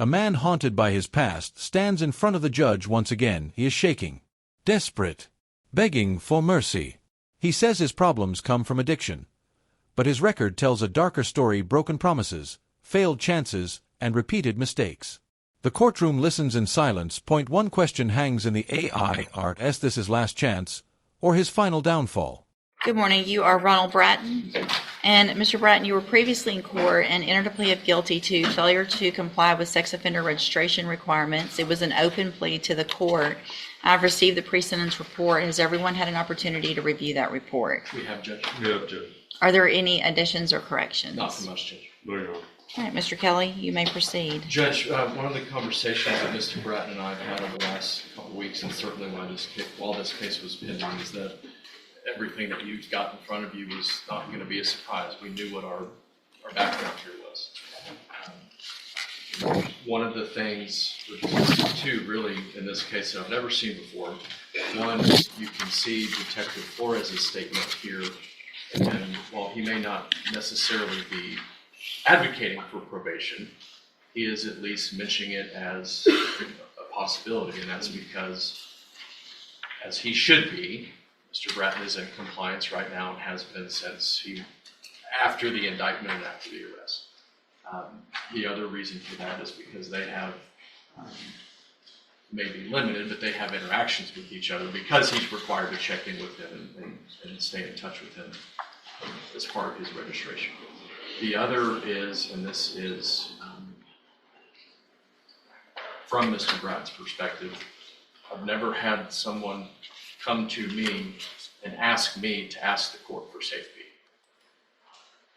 A man haunted by his past stands in front of the judge once again. He is shaking, desperate, begging for mercy. He says his problems come from addiction, but his record tells a darker story: broken promises, failed chances, and repeated mistakes. The courtroom listens in silence. Point one question hangs in the air: is this his last chance, or his final downfall? Good morning. You are Ronald Bratton. And Mr. Bratton, you were previously in court and entered a plea of guilty to failure to comply with sex offender registration requirements. It was an open plea to the court. I've received the pre-sentence report. Has everyone had an opportunity to review that report? We have, Judge. Are there any additions or corrections? Not so much, Judge. All right, Mr. Kelly, you may proceed. Judge, one of the conversations that Mr. Bratton and I have had over the last couple of weeks, and certainly while this case was pending, is that everything that you've got in front of you was not going to be a surprise. We knew what our background here was. One of the things, two really in this case that I've never seen before. One, you can see Detective Flores' statement here, and while he may not necessarily be advocating for probation, he is at least mentioning it as a possibility, and that's because, as he should be, Mr. Bratton is in compliance right now and has been since after the indictment and after the arrest. The other reason for that is because they have, maybe limited, but they have interactions with each other because he's required to check in with him and stay in touch with him as part of his registration. The other is, and this is from Mr. Bratton's perspective, I've never had someone come to me and ask me to ask the court for safety.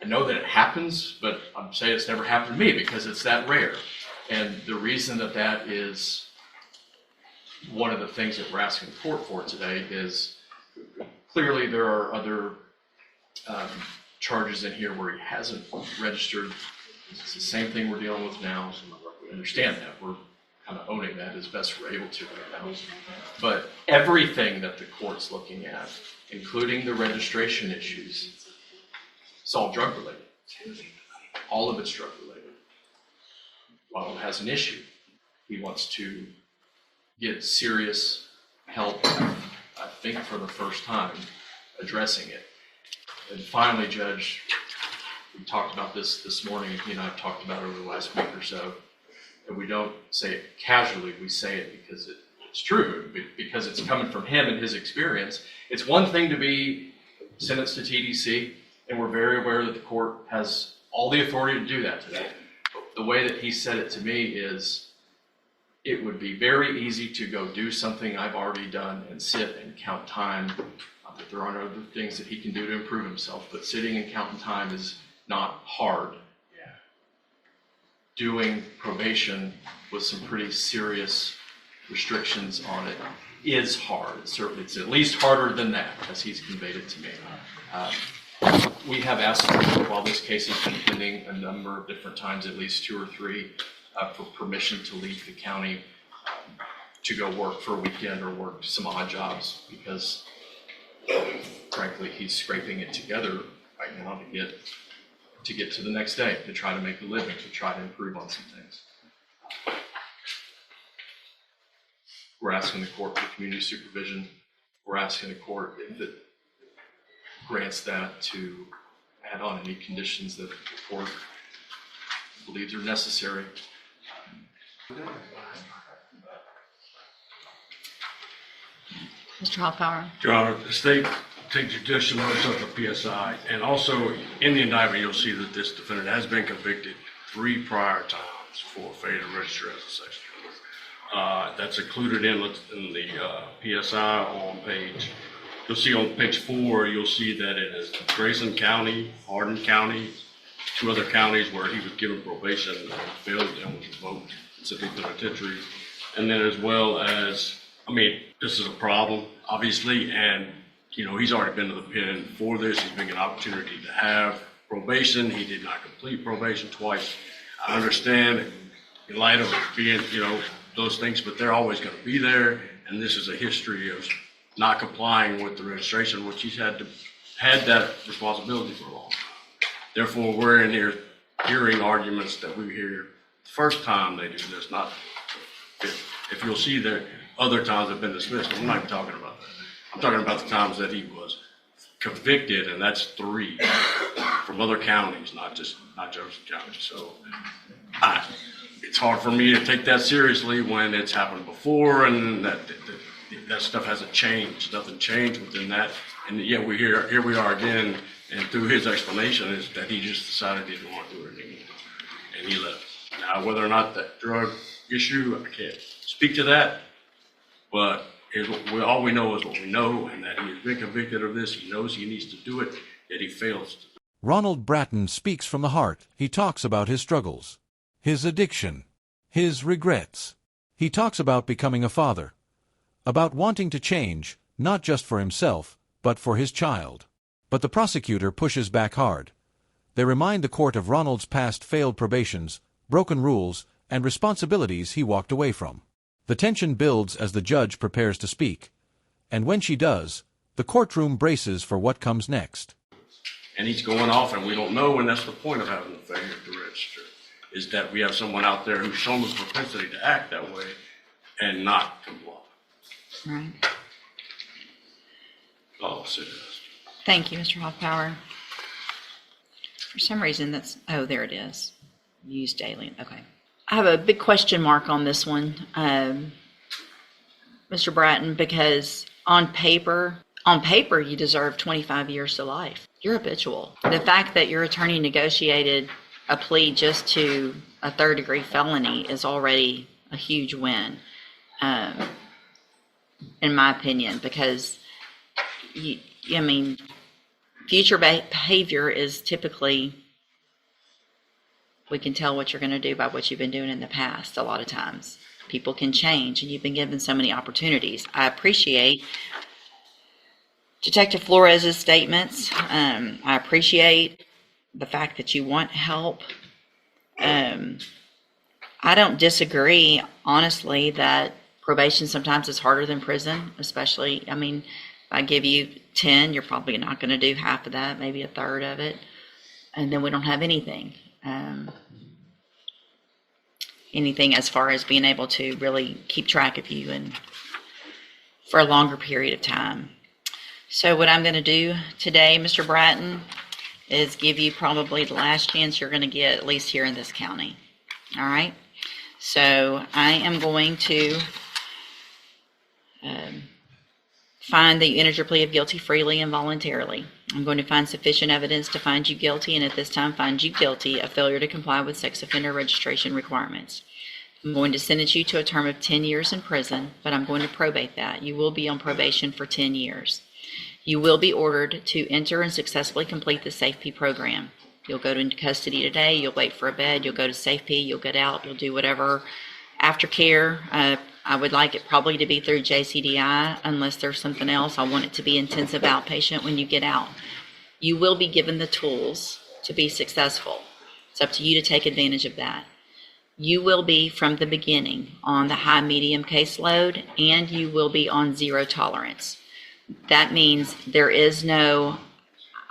I know that it happens, but I'm saying it's never happened to me because it's that rare. And the reason that is one of the things that we're asking the court for today is clearly there are other charges in here where he hasn't registered. It's the same thing we're dealing with now. We understand that. We're kind of owning that as best we're able to right now. But everything that the court's looking at, including the registration issues, it's all drug related. All of it's drug related. While it has an issue, he wants to get serious help, I think for the first time, addressing it. And finally, Judge, we talked about this morning, he and I have talked about it over the last week or so, and we don't say it casually, we say it because it's true, because it's coming from him and his experience. It's one thing to be sentenced to TDC, and we're very aware that the court has all the authority to do that today. But the way that he said it to me is, it would be very easy to go do something I've already done and sit and count time. Not that there aren't other things that he can do to improve himself, but sitting and counting time is not hard. Yeah. Doing probation with some pretty serious restrictions on it is hard. It's at least harder than that, as he's conveyed it to me. We have asked while this case has been pending a number of different times, at least 2 or 3, for permission to leave the county to go work for a weekend or work some odd jobs, because frankly he's scraping it together right now to get to the next day, to try to make a living, to try to improve on some things. We're asking the court for community supervision. We're asking the court, if it grants that, to add on any conditions that the court believes are necessary. Mr. Hoffpower. Your Honor, the state takes judicial notice of the PSI, and also in the indictment you'll see that this defendant has been convicted 3 prior times for failure to register as a sex offender. That's included in the PSI on you'll see on page 4, you'll see that it is Grayson County, Hardin County, 2 other counties where he was given probation and failed and was revoked in Central Penitentiary. And then as well as, this is a problem, obviously, and he's already been to the pen for this. He's been an opportunity to have probation. He did not complete probation twice. I understand in light of being, those things, but they're always going to be there. And this is a history of not complying with the registration, which he's had that responsibility for a long time. Therefore, we're in here hearing arguments that we hear first time they do this, not if you'll see there other times have been dismissed. I'm not even talking about that. I'm talking about the times that he was convicted, and that's 3 from other counties, not Jefferson County. So it's hard for me to take that seriously when it's happened before, and that stuff hasn't changed. Nothing changed within that. And yet here we are again, and through his explanation is that he just decided he didn't want to do it anymore, and he left. Now, whether or not that drug issue, I can't speak to that, but all we know is what we know, and that he's been convicted of this. He knows he needs to do it, yet he fails to. Ronald Bratton speaks from the heart. He talks about his struggles, his addiction, his regrets. He talks about becoming a father, about wanting to change, not just for himself, but for his child. But the prosecutor pushes back hard. They remind the court of Ronald's past failed probations, broken rules, and responsibilities he walked away from. The tension builds as the judge prepares to speak, and when she does, the courtroom braces for what comes next. And he's going off, and we don't know, and that's the point of having a failure to register, is that we have someone out there who's shown the propensity to act that way and not comply. Right. Oh, sit down. Thank you, Mr. Hoffpower. For some reason there it is. Used daily. Okay. I have a big question mark on this one, Mr. Bratton, because on paper, you deserve 25 years to life. You're habitual. The fact that your attorney negotiated a plea just to a third-degree felony is already a huge win, in my opinion, because, future behavior is typically, we can tell what you're going to do by what you've been doing in the past a lot of times. People can change, and you've been given so many opportunities. I appreciate Detective Flores's statements. I appreciate the fact that you want help. I don't disagree, honestly, that probation sometimes is harder than prison, especially, if I give you 10, you're probably not going to do half of that, maybe a third of it, and then we don't have anything. Anything as far as being able to really keep track of you and for a longer period of time. So what I'm going to do today, Mr. Bratton, is give you probably the last chance you're going to get, at least here in this county. All right? So I am going to find that you entered your plea of guilty freely and voluntarily. I'm going to find sufficient evidence to find you guilty, and at this time find you guilty of failure to comply with sex offender registration requirements. I'm going to sentence you to a term of 10 years in prison, but I'm going to probate that. You will be on probation for 10 years. You will be ordered to enter and successfully complete the SafeP program. You'll go into custody today, you'll wait for a bed, you'll go to SafeP, you'll get out, you'll do whatever aftercare. I would like it probably to be through JCDI, unless there's something else. I want it to be intensive outpatient when you get out. You will be given the tools to be successful. It's up to you to take advantage of that. You will be, from the beginning, on the high-medium caseload, and you will be on zero tolerance. That means there is no,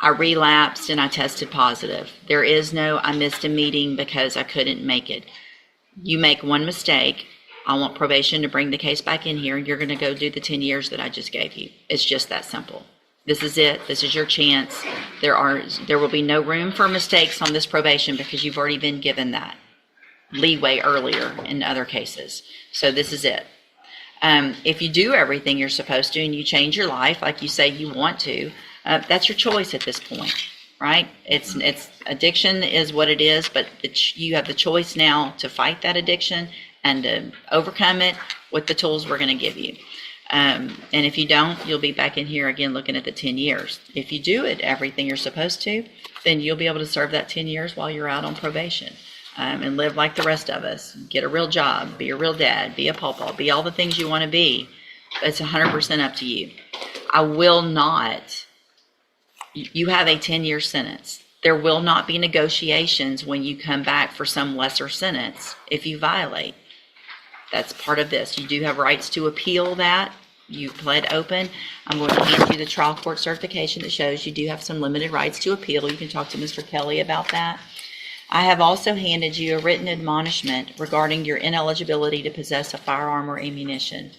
I relapsed and I tested positive. There is no, I missed a meeting because I couldn't make it. You make one mistake, I want probation to bring the case back in here. You're going to go do the 10 years that I just gave you. It's just that simple. This is it. This is your chance. There will be no room for mistakes on this probation because you've already been given that leeway earlier in other cases. So this is it. If you do everything you're supposed to and you change your life like you say you want to, that's your choice at this point, right? It's addiction is what it is, but you have the choice now to fight that addiction and to overcome it with the tools we're going to give you. And if you don't, you'll be back in here again looking at the 10 years. If you do everything you're supposed to, then you'll be able to serve that 10 years while you're out on probation. And live like the rest of us. Get a real job, be a real dad, be a pawpaw, be all the things you want to be. It's 100% up to you. I will not, you have a 10-year sentence. There will not be negotiations when you come back for some lesser sentence if you violate. That's part of this. You do have rights to appeal that. You pled open. I'm going to hand you the trial court certification that shows you do have some limited rights to appeal. You can talk to Mr. Kelly about that. I have also handed you a written admonishment regarding your ineligibility to possess a firearm or ammunition.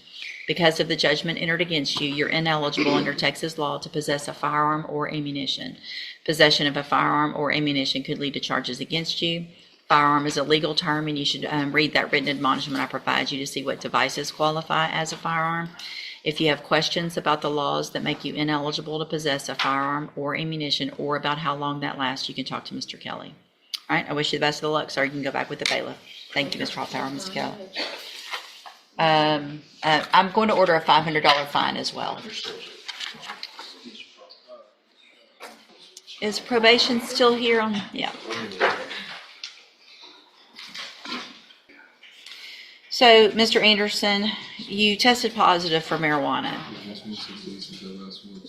Because of the judgment entered against you, you're ineligible under Texas law to possess a firearm or ammunition. Possession of a firearm or ammunition could lead to charges against you. Firearm is a legal term, and you should read that written admonishment I provide you to see what devices qualify as a firearm. If you have questions about the laws that make you ineligible to possess a firearm or ammunition, or about how long that lasts, you can talk to Mr. Kelly. All right, I wish you the best of the luck, sir. You can go back with the bailiff. Thank you, Mr. Hallpower, Mr. Kelly. I'm going to order a $500 fine as well. Is probation still here on? Yeah. So, Mr. Anderson, you tested positive for marijuana.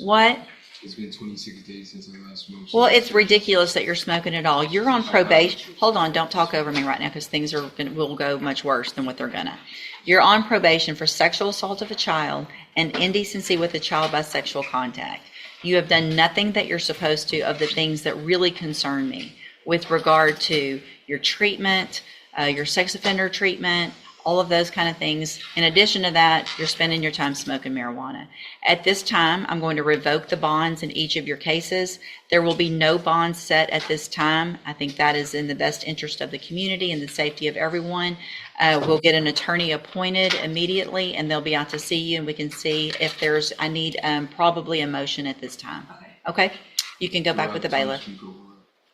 What? It's been 26 days since I last smoked. Well, it's ridiculous that you're smoking at all. You're on probation. Hold on, don't talk over me right now, because things will go much worse than what they're gonna. You're on probation for sexual assault of a child and indecency with a child by sexual contact. You have done nothing that you're supposed to of the things that really concern me with regard to your treatment, your sex offender treatment, all of those kind of things. In addition to that, you're spending your time smoking marijuana. At this time, I'm going to revoke the bonds in each of your cases. There will be no bonds set at this time. I think that is in the best interest of the community and the safety of everyone. We'll get an attorney appointed immediately, and they'll be out to see you, and we can see if I need probably a motion at this time. Okay? You can go back with the bailiff.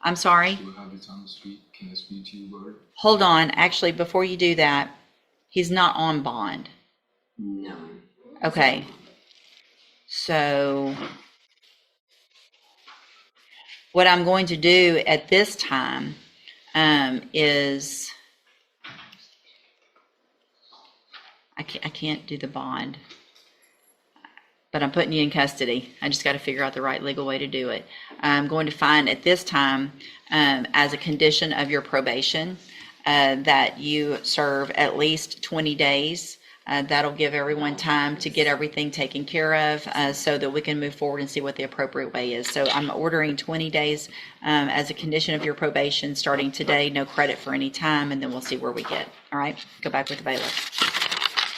I'm sorry? Do I have the time to speak? Can I speak to you about it? Hold on. Actually, before you do that, he's not on bond. No. Okay. So what I'm going to do at this time is I can't do the bond, but I'm putting you in custody. I just got to figure out the right legal way to do it. I'm going to find at this time as a condition of your probation that you serve at least 20 days. That'll give everyone time to get everything taken care of so that we can move forward and see what the appropriate way is. So I'm ordering 20 days as a condition of your probation starting today, no credit for any time, and then we'll see where we get. All right, go back with the bailiff.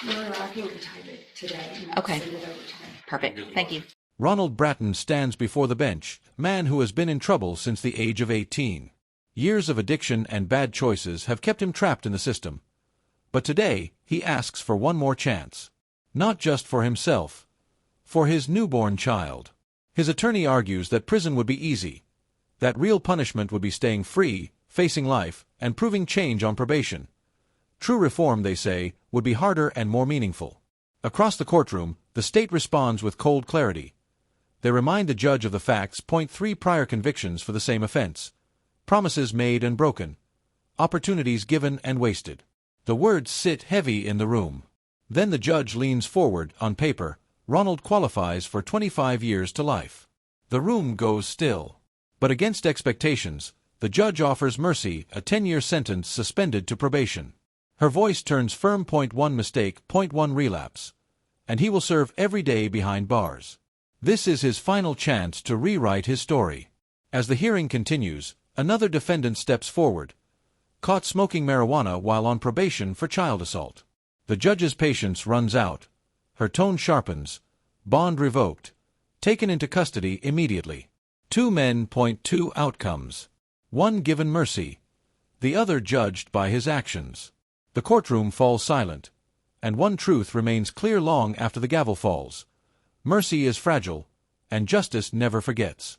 No, I can type it today. Okay. Send it over to me. Perfect, thank you. Ronald Bratton stands before the bench, man who has been in trouble since the age of 18. Years of addiction and bad choices have kept him trapped in the system. But today, he asks for one more chance. Not just for himself, for his newborn child. His attorney argues that prison would be easy, that real punishment would be staying free, facing life, and proving change on probation. True reform, they say, would be harder and more meaningful. Across the courtroom, the state responds with cold clarity. They remind the judge of the facts, point 3 prior convictions for the same offense. Promises made and broken. Opportunities given and wasted. The words sit heavy in the room. Then the judge leans forward. On paper, Ronald qualifies for 25 years to life. The room goes still. But against expectations, the judge offers mercy, a 10-year sentence suspended to probation. Her voice turns firm. Point 1 mistake, point 1 relapse. And he will serve every day behind bars. This is his final chance to rewrite his story. As the hearing continues, another defendant steps forward, caught smoking marijuana while on probation for child assault. The judge's patience runs out. Her tone sharpens. Bond revoked. Taken into custody immediately. 2 men. Point 2 outcomes. One given mercy. The other judged by his actions. The courtroom falls silent. And one truth remains clear long after the gavel falls. Mercy is fragile, and justice never forgets.